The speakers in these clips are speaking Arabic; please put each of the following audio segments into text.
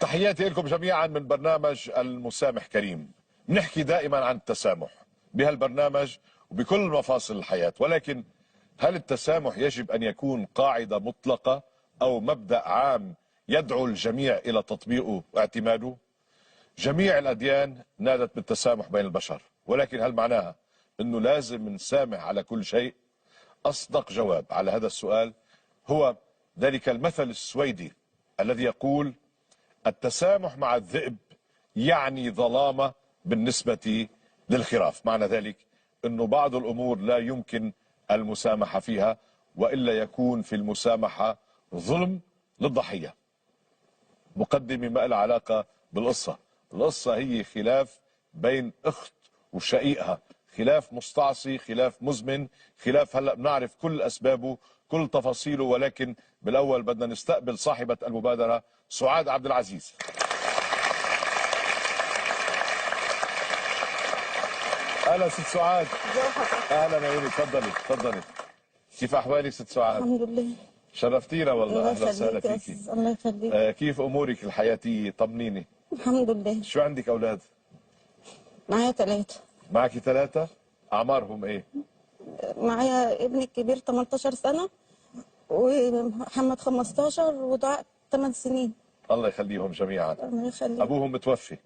تحياتي لكم جميعا من برنامج المسامح كريم. بنحكي دائما عن التسامح بهالبرنامج وبكل مفاصل الحياة، ولكن هل التسامح يجب أن يكون قاعدة مطلقة أو مبدأ عام يدعو الجميع إلى تطبيقه واعتماده؟ جميع الأديان نادت بالتسامح بين البشر، ولكن هل معناها أنه لازم نسامح على كل شيء؟ أصدق جواب على هذا السؤال هو ذلك المثل السويدي الذي يقول: التسامح مع الذئب يعني ظلامة بالنسبة للخراف. معنى ذلك أنه بعض الأمور لا يمكن المسامحة فيها، وإلا يكون في المسامحة ظلم للضحية. مقدمة ما لها علاقة بالقصة. القصة هي خلاف بين أخت وشقيقها، خلاف مستعصي، خلاف مزمن، خلاف هلأ بنعرف كل أسبابه كل تفاصيله، ولكن بالأول بدنا نستقبل صاحبة المبادرة سعاد عبد العزيز. أهلا ست سعاد. أهلا يا عيني، تفضلي تفضلي. كيف أحوالك ست سعاد؟ الحمد لله. شرفتينا والله. الله أهلا وسهلا يخليك. فيكي. الله يخليك. كيف أمورك الحياتية؟ طمنيني. الحمد لله. شو عندك أولاد؟ معايا 3. معك 3؟ أعمارهم إيه؟ معايا ابني الكبير 18 سنة، ومحمد 15، ودعاء 8 سنين. الله يخليهم جميعا. الله يخليك. أبوهم متوفي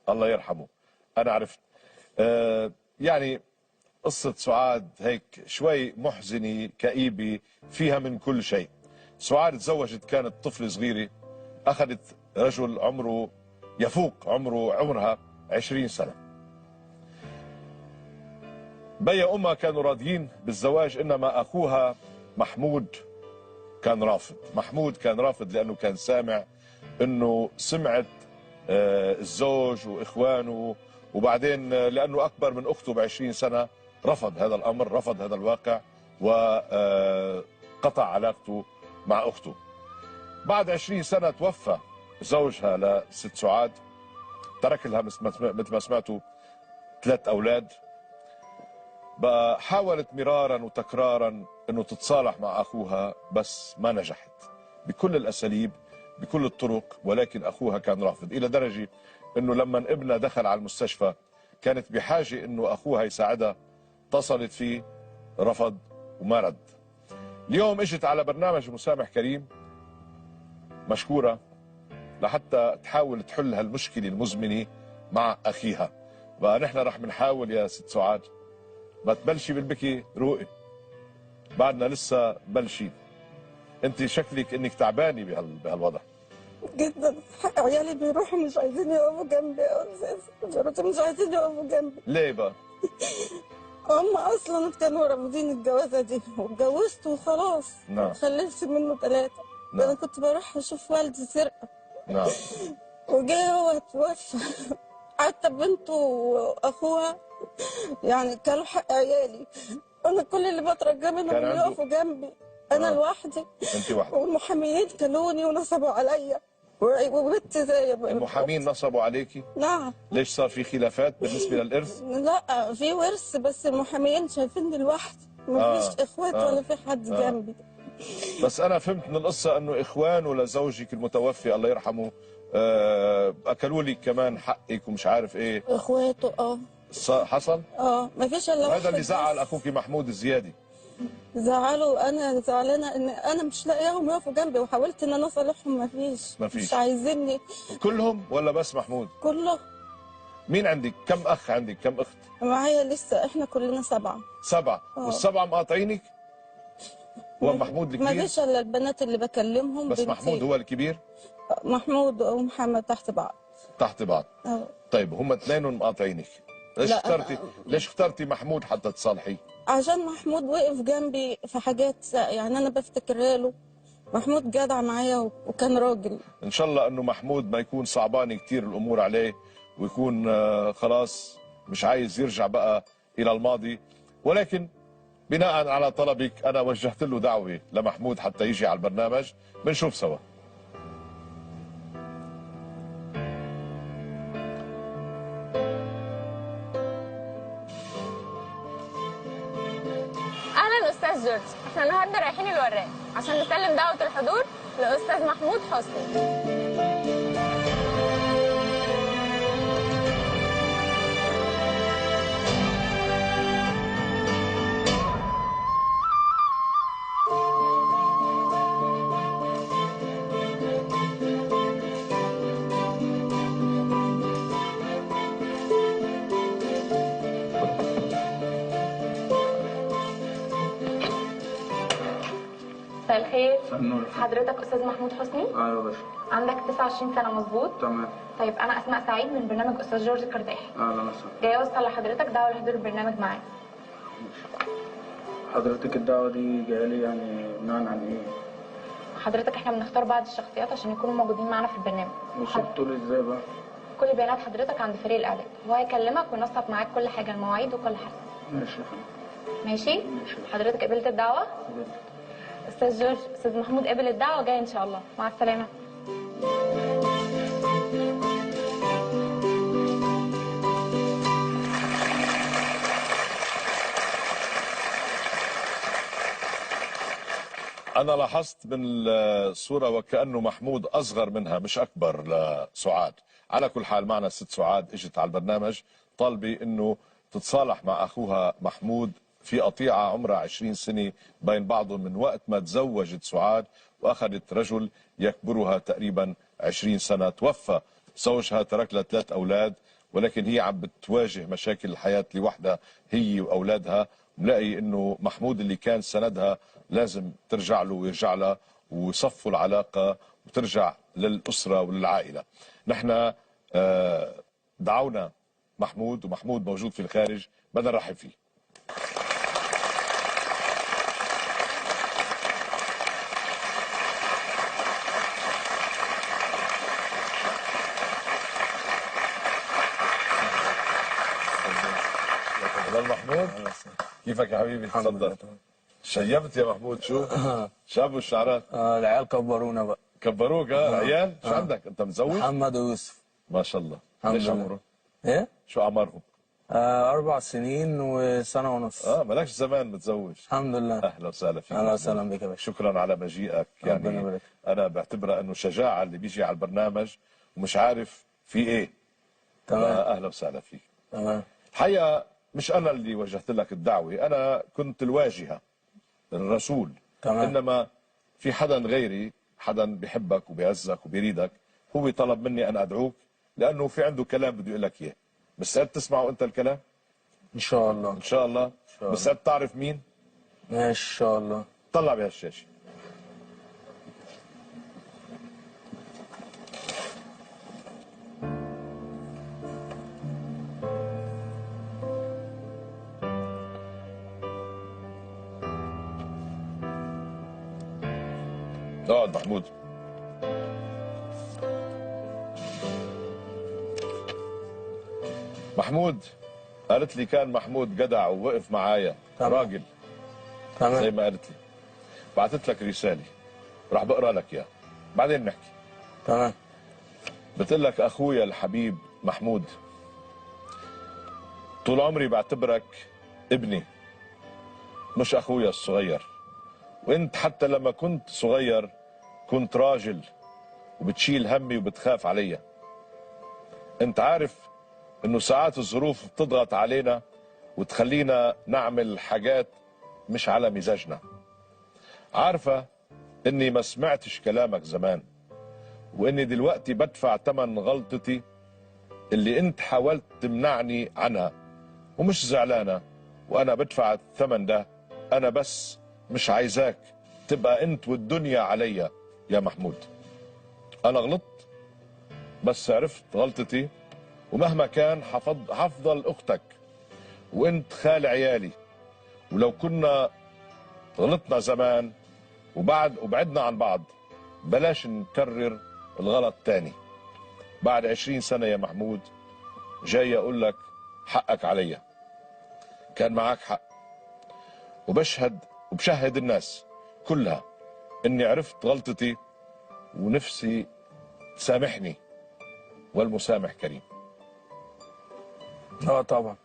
الله يرحمه. أنا عرفت. يعني قصة سعاد هيك شوي محزنة كئيبة، فيها من كل شيء. سعاد تزوجت كانت طفلة صغيرة، أخذت رجل عمره يفوق عمرها 20 سنة. بيا وأمها كانوا راضيين بالزواج، إنما أخوها محمود كان رافض. محمود كان رافض لأنه كان سامع إنه سمعت الزوج وإخوانه، وبعدين لأنه أكبر من أخته ب20 سنة رفض هذا الأمر، رفض هذا الواقع، وقطع علاقته مع أخته. بعد 20 سنة توفى زوجها لست سعاد، ترك لها مثل ما سمعتوا 3 أولاد. بقى حاولت مرارا وتكرارا انه تتصالح مع اخوها، بس ما نجحت بكل الاساليب بكل الطرق، ولكن اخوها كان رافض، الى درجه انه لما ابنها دخل على المستشفى كانت بحاجه انه اخوها يساعدها، اتصلت فيه رفض وما رد. اليوم اجت على برنامج مسامح كريم مشكوره لحتى تحاول تحل هالمشكله المزمنه مع اخيها. بقى نحن رح نحاول يا ست سعاد، ما تبلشي بالبكي، روقي، بعدنا لسه بلشي. انت شكلك انك تعبانه بهالوضع جدا. عيالي بيروحوا مش عايزين يقفوا جنبي اساسا، مش عايزين يقفوا جنبي. ليه بقى؟ هم اصلا كانوا رافضين الجوازه دي، واتجوزت وخلاص. نعم. خلفت منه 3. نعم. انا كنت بروح اشوف والدي سرقه. نعم. وجه هو توفى. حتى بنته واخوها يعني كانوا حق عيالي. انا كل اللي بترجى منهم يقفوا جنبي. انا لوحدي. انت وحدك. والمحاميين كلوني ونصبوا عليا، وبنتي زي المحامين نصبوا عليكي؟ نعم. ليش صار في خلافات بالنسبه للارث؟ لا، في ورث، بس المحاميين شايفيني لوحدي، ما فيش اخوات ولا في حد جنبي. بس انا فهمت من القصه انه اخوانه لزوجك المتوفي الله يرحمه اكلوا لك كمان حقك ومش عارف ايه. اخواته حصل؟ ما فيش الا واحد. هذا اللي زعل اخوك محمود الزيادي. زعلوا. انا زعلانه ان انا مش لاقياهم يقفوا جنبي، وحاولت ان انا اصالحهم، ما فيش. مش عايزيني. كلهم ولا بس محمود؟ كله. مين عندك؟ كم اخ عندك؟ كم اخت؟ معايا لسه، احنا كلنا 7. 7 والسبعه مقاطعينك؟ هو محمود الكبير؟ ما فيش الا البنات اللي بكلمهم. بس محمود هو الكبير؟ محمود ومحمد تحت بعض. تحت بعض. طيب هم 2 مقاطعينك، ليش اخترتي محمود حتى تصالحيه؟ عشان محمود وقف جنبي في حاجات، يعني انا بفتكرها له. محمود جدع معايا وكان راجل. ان شاء الله انه محمود ما يكون صعبان كثير الامور عليه، ويكون خلاص مش عايز يرجع بقى الى الماضي. ولكن بناء على طلبك انا وجهت له دعوه لمحمود حتى يجي على البرنامج، بنشوف سوا. اهلا استاذ جورج، احنا النهارده رايحين الوراق عشان نسلم دعوه الحضور لاستاذ محمود حسني. مساء الخير. مساء النور. حضرتك استاذ محمود حسني؟ ايوه يا باشا. عندك 29 سنه مظبوط؟ تمام. طيب انا اسماء سعيد من برنامج استاذ جورج الكرداحي. اهلا وسهلا. جايه اوصل لحضرتك دعوه لحضور البرنامج معايا. حضرتك الدعوه دي جايه لي يعني بناء عن ايه؟ حضرتك احنا بنختار بعض الشخصيات عشان يكونوا موجودين معانا في البرنامج. وصلت له ازاي بقى؟ كل بيانات حضرتك عند فريق الاعداد، هو هيكلمك وينسق معاك كل حاجه، المواعيد وكل حاجه. ماشي يا فندم. ماشي؟ ماشي. حضرتك قبلت الدعوه؟ استاذ جورج، استاذ محمود قبل الدعوه، جاي ان شاء الله. مع السلامه. أنا لاحظت من الصورة وكأنه محمود أصغر منها مش أكبر لسعاد. على كل حال معنا الست سعاد اجت على البرنامج طالبة إنه تتصالح مع أخوها محمود في قطيعة عمرها 20 سنة بين بعضهم من وقت ما تزوجت سعاد وأخذت رجل يكبرها تقريبا 20 سنة. توفى زوجها، ترك لها 3 أولاد، ولكن هي عم بتواجه مشاكل الحياة لوحدها هي وأولادها. ملاقي إنه محمود اللي كان سندها لازم ترجع له ويرجع لها ويصفوا العلاقة وترجع للأسرة وللعائلة. نحن دعونا محمود، ومحمود موجود في الخارج، بدنا نرحب فيه. اهلا محمود، كيفك يا حبيبي؟ تفضل. شيبت يا محمود. شو شاب الشعرات؟ العيال كبرونا بقى. كبروك؟ عيال؟ شو عندك؟ انت متزوج؟ محمد ويوسف. ما شاء الله. الحمد ليش لله. عمره؟ ايه؟ شو اعمارهم؟ 4 سنين وسنة ونص. مالكش زمان متزوج. الحمد لله. اهلا وسهلا فيك. اهلا وسهلا بك يا باشا. شكرا على مجيئك. ربنا يعني يبارك. انا بعتبرها انه شجاعه اللي بيجي على البرنامج ومش عارف في ايه. تمام. اهلا وسهلا فيك. تمام. الحقيقه مش انا اللي وجهت لك الدعوه، انا كنت الواجهه، الرسول. تمام. انما في حدا غيري، حدا بيحبك وبيعزك وبيريدك، هو طلب مني ان ادعوك لانه في عنده كلام بده يقول لك اياه. مستعد تسمعه انت الكلام؟ ان شاء الله. ان شاء الله. الله. مستعد تعرف مين؟ ماشي ان شاء الله. طلع بهالشاشه. اقعد محمود. محمود قالت لي كان محمود جدع ووقف معايا راجل زي تمام. ما قالت لي. بعثت لك رساله راح بقرا لك اياها بعدين نحكي. تمام. بتقول لك اخويا الحبيب محمود، طول عمري بعتبرك ابني مش اخويا الصغير، وانت حتى لما كنت صغير كنت راجل وبتشيل همي وبتخاف عليا. انت عارف انه ساعات الظروف بتضغط علينا وتخلينا نعمل حاجات مش على مزاجنا. عارفة اني ما سمعتش كلامك زمان، واني دلوقتي بدفع ثمن غلطتي اللي انت حاولت تمنعني عنها، ومش زعلانة وانا بدفع الثمن ده. انا بس مش عايزاك تبقى انت والدنيا عليا يا محمود. انا غلطت بس عرفت غلطتي، ومهما كان حفضل اختك وانت خال عيالي. ولو كنا غلطنا زمان وبعدنا عن بعض بلاش نكرر الغلط تاني. بعد 20 سنة يا محمود جاي اقول لك حقك عليا، كان معك حق، وبشهد الناس كلها اني عرفت غلطتي ونفسي تسامحني، والمسامح كريم. اه طبعا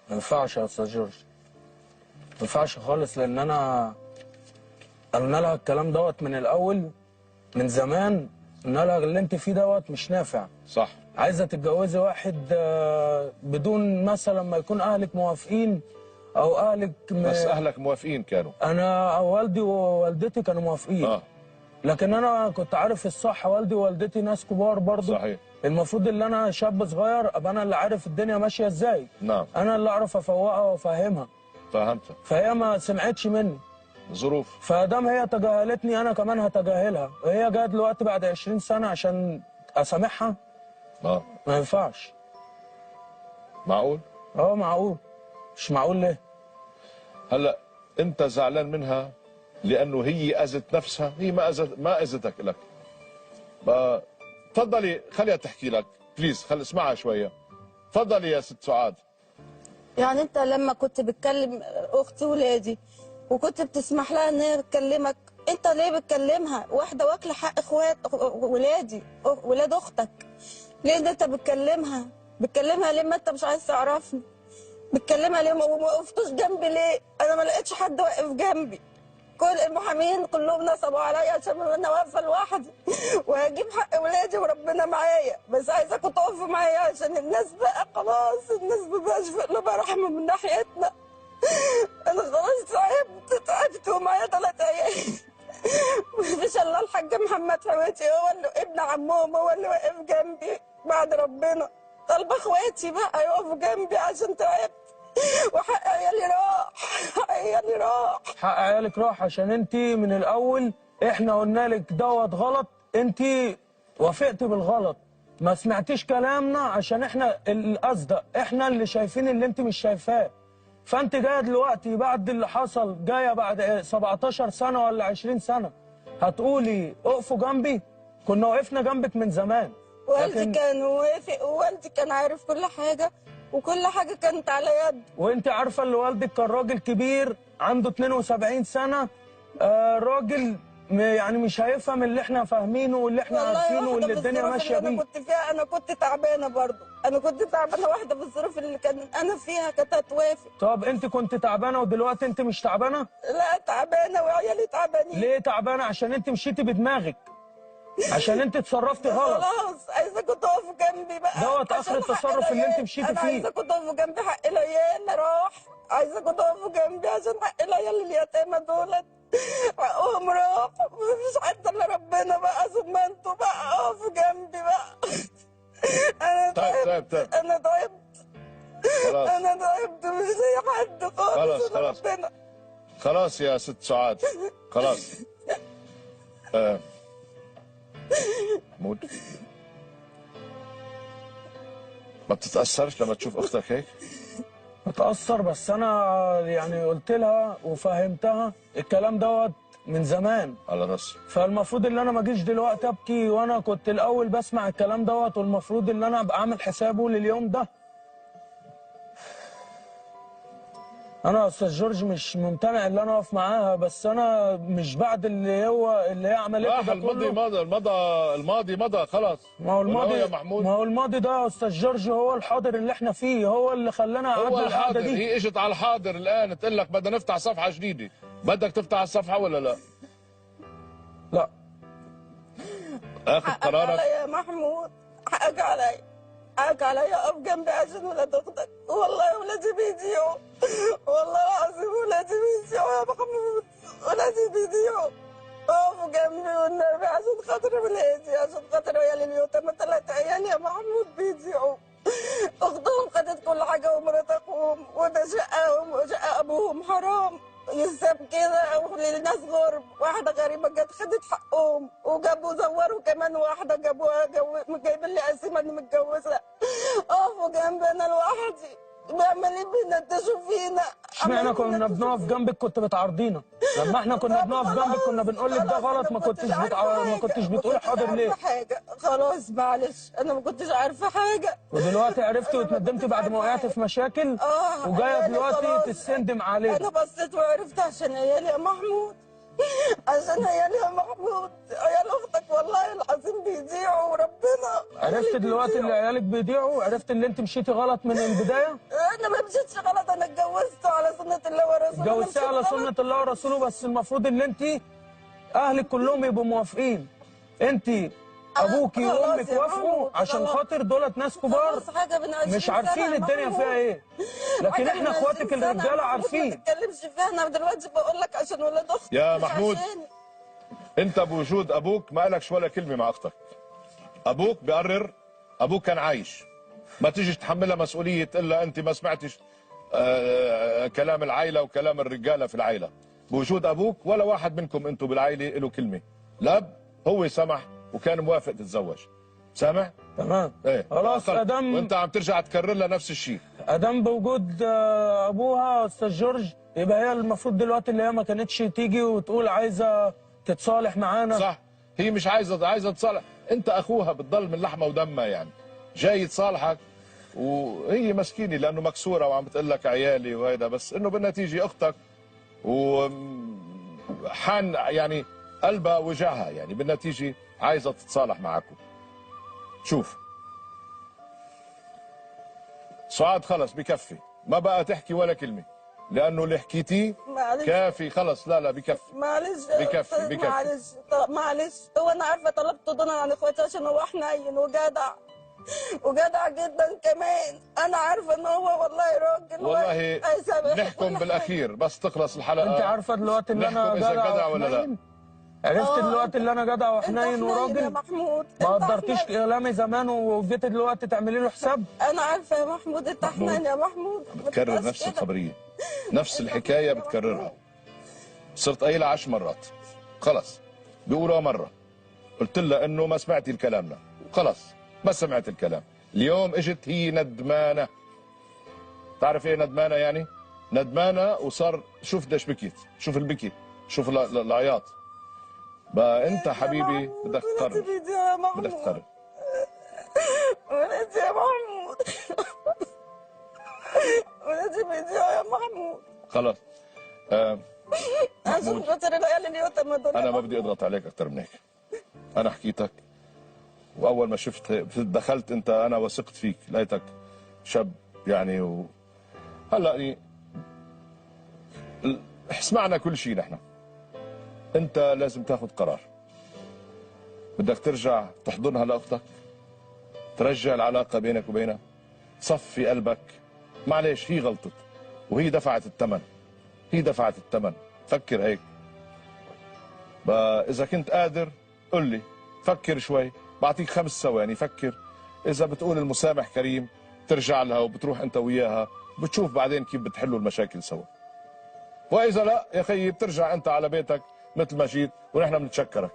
ما ينفعش يا استاذ جورج، ما ينفعش خالص، لان انا قلنا لها الكلام دوت من الاول من زمان. قلنا لها اللي انت فيه دوت مش نافع. صح. عايزه تتجوزي واحد بدون مثلا ما يكون اهلك موافقين او اهلك بس اهلك موافقين كانوا. انا والدي ووالدتي كانوا موافقين. لكن انا كنت عارف الصح، والدي ووالدتي ناس كبار برضو. صحيح. المفروض ان انا شاب صغير ابقى انا اللي عارف الدنيا ماشيه ازاي. نعم. انا اللي اعرف افوقها وافهمها. فهمتك. فهي ما سمعتش مني. ظروف. فدام هي تجاهلتني انا كمان هتجاهلها. هي جايه دلوقتي بعد 20 سنه عشان اسامحها؟ ما ينفعش. معقول؟ معقول. مش معقول ليه؟ هلا انت زعلان منها لانه هي اذت نفسها، هي ما اذتك لك. تفضلي خليها تحكي لك بليز، خلي اسمعها شويه. تفضلي يا ست سعاد. يعني انت لما كنت بتكلم اختي ولادي وكنت بتسمح لها ان هي تكلمك، انت ليه بتكلمها؟ واحده واكله حق اخوات ولادي ولاد اختك، ليه انت بتكلمها ليه؟ ما انت مش عايز تعرفني. بتكلمها ليه؟ ما وقفتوش جنبي ليه؟ انا ما لقيتش حد واقف جنبي. كل المحامين كلهم نصبوا عليا عشان انا واقفه لوحدي وهجيب حق ولادي وربنا معايا، بس عايزاكم تقفوا معايا عشان الناس بقى خلاص، الناس ما بقاش في قلوبها رحمه من ناحيتنا. انا خلاص تعبت ومعايا 3 عيال. مفيش الا الحاج محمد حماتي هو اللي ابن عمهم هو اللي واقف جنبي بعد ربنا. طالبه اخواتي بقى يقفوا جنبي عشان تعبت وحق عيالي راح. عيالي راح. حق عيالك راح عشان انت من الاول احنا قلنا لك دوت غلط، انت وافقتي بالغلط، ما سمعتيش كلامنا عشان احنا الاصدق، احنا اللي شايفين اللي انت مش شايفاه. فانت جايه دلوقتي بعد اللي حصل، جايه بعد 17 سنه ولا 20 سنه هتقولي اقفوا جنبي؟ كنا وقفنا جنبك من زمان. والدي كان موافق ووالدي كان عارف كل حاجه وكل حاجه كانت على يد. وانت عارفه ان والدك كان راجل كبير عنده 72 سنه، راجل يعني مش هيفهم اللي احنا فاهمينه واللي احنا عارفينه واللي الدنيا ماشيه بيه. انا كنت فيها، انا كنت تعبانه برضه، انا كنت تعبانه. واحده في الظروف اللي كان انا فيها كانت هتوافق. طب انت كنت تعبانه ودلوقتي انت مش تعبانه؟ لا تعبانه وعيالي تعبانين. ليه تعبانه؟ عشان انت مشيتي بدماغك، عشان انت اتصرفتي غلط. خلاص عايزاكم تقفوا جنبي بقى. دوت اخر التصرف اللي انت مشيتي فيه. انا عايزاكم تقفوا جنبي، حق العيال راح. عايزاكم تقفوا جنبي عشان حق العيال اليتامى دولت حقهم راح. مفيش حد الا ربنا بقى، ثم انتوا بقى اقفوا جنبي بقى. انا تعبت. انا تعبت خلاص. انا تعبت مش زي حد خالص. خلاص ربنا. خلاص يا ست سعاد خلاص. محمود ما بتتأثرش لما تشوف أختك هيك؟ بتأثر، بس أنا يعني قلت لها وفهمتها الكلام دوت من زمان على راسي. فالمفروض ان انا ما اجيش دلوقتي ابكي وانا كنت الاول بسمع الكلام دوت، والمفروض ان انا ابقى عامل حسابه لليوم ده. انا يا استاذ جورج مش ممتنع ان انا اقف معاها، بس انا مش بعد اللي هي عملته ده كله. الماضي مضى خلاص. ما هو الماضي يا محمود، ما هو الماضي ده يا استاذ جورج هو الحاضر اللي احنا فيه، هو اللي خلانا قعدنا القعده دي. هي اجت على الحاضر الان تقول لك بدنا نفتح صفحه جديده، بدك تفتح الصفحه ولا لا؟ لا. اخذ قرارك. حقك عليا يا محمود، حقك عليا، حقك عليا. اقف جنبي عشان ولاد اختك. والله ولادي بيضيعوا، والله العظيم ولادي بيضيعوا يا محمود، ولادي بيضيعوا. اقفوا جنبي والنبي عشان خاطر ولادي، عشان خاطر عيالي اليتامى 3 عيال يا محمود بيضيعوا. اختهم خدت كل حاجه ومرات اخوهم، وده شقهم وشقه ابوهم حرام يساب كده للناس غرب. واحده غريبه جت خدت حقهم وجابوا زوروا كمان واحده جابوها جايبين لي قسيمه اني متجوزه. اقفوا جنبي انا لوحدي، بيعملوا بينتشوا فينا. اشمعنى كنا بنقف جنبك كنت بتعارضينا؟ لما احنا كنا بنقف جنبك كنا بنقول لك ده غلط، ما كنتش بتقولي حاضر ليه؟ حاجه خلاص معلش، انا ما كنتش عارفه حاجه. ودلوقتي عرفتي واتندمتي بعد ما وقعتي في مشاكل وجايه دلوقتي تسندم علينا. انا بصيت وعرفت عشان عيالي يا محمود، عشان عيالي يا محمود، عيال اختك والله العظيم بيضيعوا وربنا. عرفت دلوقتي اللي عيالك بيضيعوا؟ عرفت اللي انت مشيتي غلط من البدايه؟ انا ما مشيتش غلط، انا اتجوزت على سنه الله ورسوله. اتجوزتي على سنه الله ورسوله، بس المفروض ان انت اهلك كلهم يبقوا موافقين. انت ابوكي وامك وافقوا عشان خاطر دولت ناس كبار مش عارفين الدنيا فيها ايه، لكن احنا اخواتك الرجاله عارفين. ما تتكلمش فيها، انا دلوقتي بقول لك عشان ولاد اختي يا محمود. انت بوجود ابوك ما لكش ولا كلمه مع اختك. ابوك بيقرر، ابوك كان عايش، ما تيجي تحملها مسؤوليه الا انت ما سمعتش كلام العائله وكلام الرجاله في العائله. بوجود ابوك ولا واحد منكم انتم بالعائله له كلمه. الاب هو سمح وكان موافق تتزوج. سامع؟ تمام. ايه خلاص ادم وانت عم ترجع تكرر لها نفس الشيء. ادم بوجود ابوها استاذ جورج، يبقى هي المفروض دلوقتي اللي هي ما كانتش تيجي وتقول عايزه تتصالح معانا. صح، هي مش عايزه تصالح، انت اخوها بتضل من لحمه ودمها يعني، جاي تصالحك وهي مسكينه لانه مكسوره وعم بتقول لك عيالي وهيدا، بس انه بدها تيجي اختك وحان يعني قلبها وجعها، يعني بدها تيجي عايزه تتصالح معكم. شوف سعاد خلص بكفي، ما بقى تحكي ولا كلمه لانه اللي حكيتيه معلش كافي خلاص. لا بكفي. معلش بكفي. معلش معلش. هو انا عارفه طلبت ضنا عن اخواتي عشان هو حنين وجدع جدا كمان. انا عارفه ان هو والله راجل والله نحكم بالاخير بس تخلص الحلقه. انت عارفه دلوقتي ان انا جدع ولا لا؟ عرفت دلوقتي اللي انا جدع وحنين وراجل يا محمود. ما قدرتيش كلامي زمان وجيت دلوقتي تعملي له حساب. انا عارفه يا محمود انت حنين يا محمود. بتكرر نفس الخبريه، نفس الحكايه بتكررها. صرت قايلها 10 مرات خلص. بيقولها مره قلت لها انه ما سمعتي الكلامنا، خلص ما سمعت الكلام. اليوم اجت هي ندمانه. تعرف ايه ندمانه يعني؟ ندمانه وصار شوف قديش بكيت، شوف البكي، شوف العياط. بقى انت حبيبي بدك تقرر، بدك تقرر. ولدي يا محمود ولدي بيضيع يا محمود. خلاص عشان خاطر العيال اليوتامى دول. انا ما بدي اضغط عليك اكثر من هيك. انا حكيتك واول ما شفت دخلت انت انا وثقت فيك، لقيتك شاب يعني هلا يعني سمعنا كل شيء نحن. انت لازم تاخذ قرار. بدك ترجع تحضنها لاختك، ترجع العلاقه بينك وبينها، صفي قلبك. معلش هي غلطت وهي دفعت الثمن، هي دفعت الثمن. فكر هيك. اذا كنت قادر قل لي، فكر شوي، بعطيك 5 ثواني فكر. اذا بتقول المسامح كريم ترجع لها وبتروح انت وياها، بتشوف بعدين كيف بتحلوا المشاكل سوا. واذا لا يا خيي بترجع انت على بيتك مثل ما جيت ونحن بنتشكرك.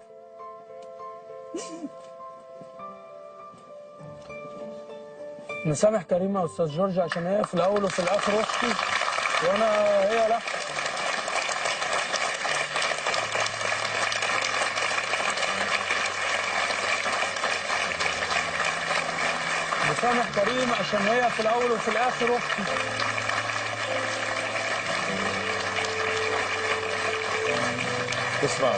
نسامح كريمه يا استاذ جورج عشان هي في الاول وفي الاخر اختي وانا هي لا. نسامح كريم عشان هي في الاول وفي الاخر اختي. تسمع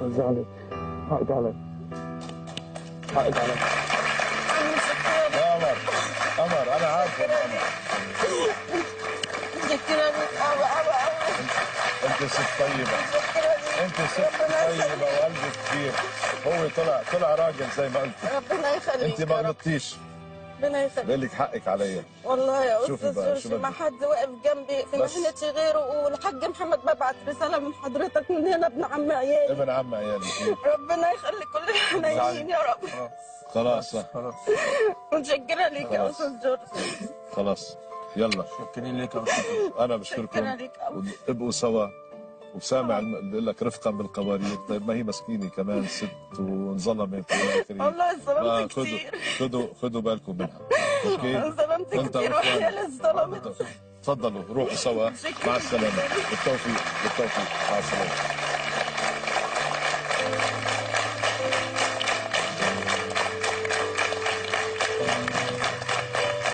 رجع عليك حقك عليك حقك عليك يا قمر. قمر انا عارف يا قمر. متشكرة لك أوي أوي أوي. انت ست طيبه، انت ست طيبه وقلبك كبير. هو طلع راجل زي ما قلت. ربنا يخليك. انت ما غلطتيش. ربنا يخليك. بقول لك حقك علي. والله يا شوفي استاذ بقى، جورج شو ما بدك؟ حد واقف جنبي في بس. محنتي غيره. والحاج محمد ببعت رساله من حضرتك من هنا ابن عم عيالي. ابن عم عيالي. ربنا يخلي كل الحنينين يا رب. خلاص خلاص متشكره ليك يا خلاص. استاذ جورج. خلاص يلا. شكرا لك يا استاذ. انا متشكره بشكركم. ليك أوي. ابقوا سوا. وسامع اللي بيقول لك رفقا بالقوارير. طيب ما هي مسكينه كمان ست وانظلمت والى اخره. والله اتظلمت كتير. خدوا بالكم منها. اوكي. ظلمت وانت كتير وإخوانك. وهي اللي اتظلمت. تفضلوا روحوا سوا. مع السلامه. بالتوفيق بالتوفيق. مع السلامه.